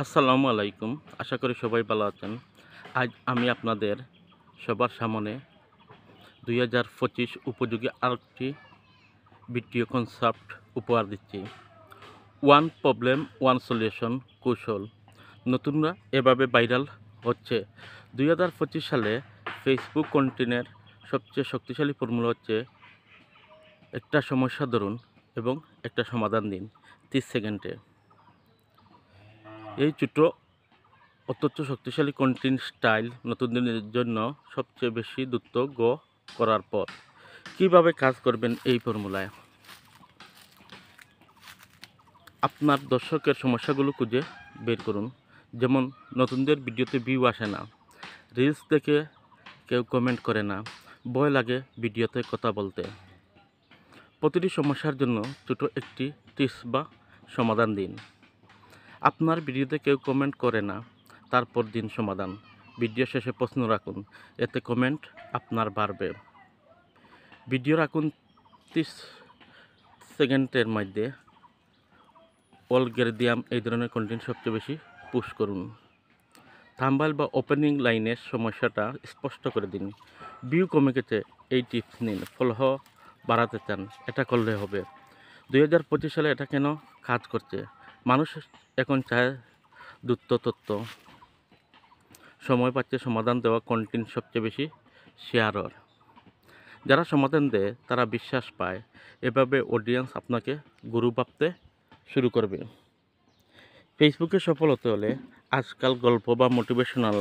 আসসালামু আলাইকুম। আশা করি সবাই ভালো আছেন। আজ আমি আপনাদের সবার সামনে ২০২৫ উপযোগী আরেকটি ভিডিও কনসেপ্ট উপহার দিচ্ছি। ওয়ান প্রবলেম ওয়ান সলিউশন কৌশল। নতুনরা এভাবে ভাইরাল হচ্ছে। ২০২৫ সালে ফেসবুক কন্টেন্টের সবচেয়ে শক্তিশালী ফর্মুলা হচ্ছে একটা সমস্যা ধরুন এবং একটা সমাধান দিন ৩০ সেকেন্ডে। এই ছোট অত্যন্ত শক্তিশালী কন্টেন্ট স্টাইল নতুনদের জন্য সবচেয়ে বেশি দ্রুত গো করার পর কিভাবে কাজ করবেন এই ফর্মুলায়। আপনার দর্শকের সমস্যাগুলো খুঁজে বের করুন। যেমন নতুনদের ভিডিওতে ভিউ আসে না, রিলস দেখে কেউ কমেন্ট করে না, ভয় লাগে ভিডিওতে কথা বলতে। প্রতিটি সমস্যার জন্য ছোট একটি টিপস বা সমাধান দিন। আপনার ভিডিওতে কেউ কমেন্ট করে না, তারপর দিন সমাধান। ভিডিও শেষে প্রশ্ন রাখুন, এতে কমেন্ট আপনার বাড়বে। ভিডিও রাখুন 30 সেকেন্ডের মধ্যে। অ্যালগরিদম এই ধরনের কন্টেন্ট সবচেয়ে বেশি পুশ করুন। থাম্বনেল বা ওপেনিং লাইনের সমস্যাটা স্পষ্ট করে দিন। ভিউ কমে গেছে, এই টিপস নিন। ফলোহ বাড়াতে চান, এটা করলে হবে। ২০২৫ সালে এটা কেন কাজ করছে? মানুষ এখন চায় দ্রুত তথ্য, সময় পাচ্ছে সমাধান দেওয়া কন্টেন্ট সবচেয়ে বেশি শেয়ারর। যারা সমাধান দেয় তারা বিশ্বাস পায়। এভাবে অডিয়েন্স আপনাকে গুরু ভাবতে শুরু করবে। ফেসবুকে সফল হতে হলে আজকাল গল্প বা মোটিভেশনাল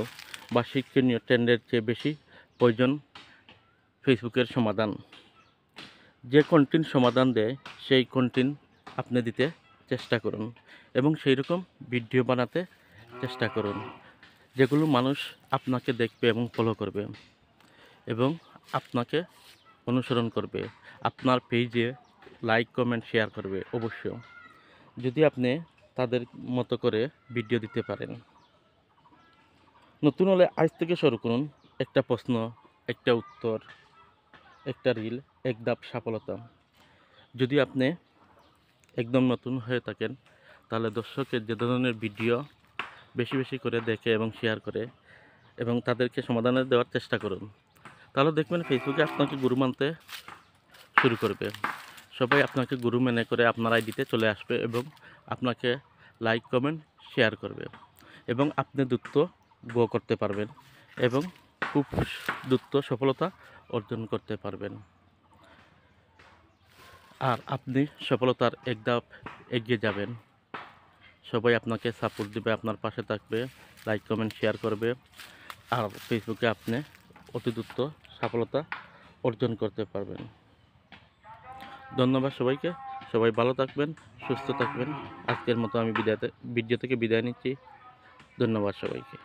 বা শিক্ষণীয় ট্রেন্ডের চেয়ে বেশি প্রয়োজন ফেসবুকের সমাধান। যে কন্টেন্ট সমাধান দেয় সেই কন্টেন্ট আপনি দিতে চেষ্টা করুন এবং সেই রকম ভিডিও বানাতে চেষ্টা করুন যেগুলো মানুষ আপনাকে দেখবে এবং ফলো করবে এবং আপনাকে অনুসরণ করবে, আপনার পেজে লাইক কমেন্ট শেয়ার করবে অবশ্যই, যদি আপনি তাদের মতো করে ভিডিও দিতে পারেন। নতুন হলে আজ থেকে শুরু করুন। একটা প্রশ্ন, একটা উত্তর, একটা রিল, এক ধাপ সফলতা। যদি আপনি একদম নতুন হয়ে থাকেন তাহলে দর্শকের যে ধরনের ভিডিও বেশি বেশি করে দেখে এবং শেয়ার করে এবং তাদেরকে সমাধানে দেওয়ার চেষ্টা করুন। তাহলে দেখবেন ফেসবুকে আপনাকে গুরু মানতে শুরু করবে। সবাই আপনাকে গুরু মেনে করে আপনার আইডিতে চলে আসবে এবং আপনাকে লাইক কমেন্ট শেয়ার করবে এবং আপনি দ্রুত গ্রো করতে পারবেন এবং খুব দ্রুত সফলতা অর্জন করতে পারবেন। আর আপনি সফলতার এক ধাপ এগিয়ে যাবেন। সবাই আপনাকে সাপোর্ট দেবে, আপনার পাশে থাকবে, লাইক কমেন্ট শেয়ার করবে। আর ফেসবুকে আপনি অতি দ্রুত সফলতা অর্জন করতে পারবেন। ধন্যবাদ সবাইকে। সবাই ভালো থাকবেন, সুস্থ থাকবেন। আজকের মতো আমি ভিডিও থেকে বিদায় নিচ্ছি। ধন্যবাদ সবাইকে।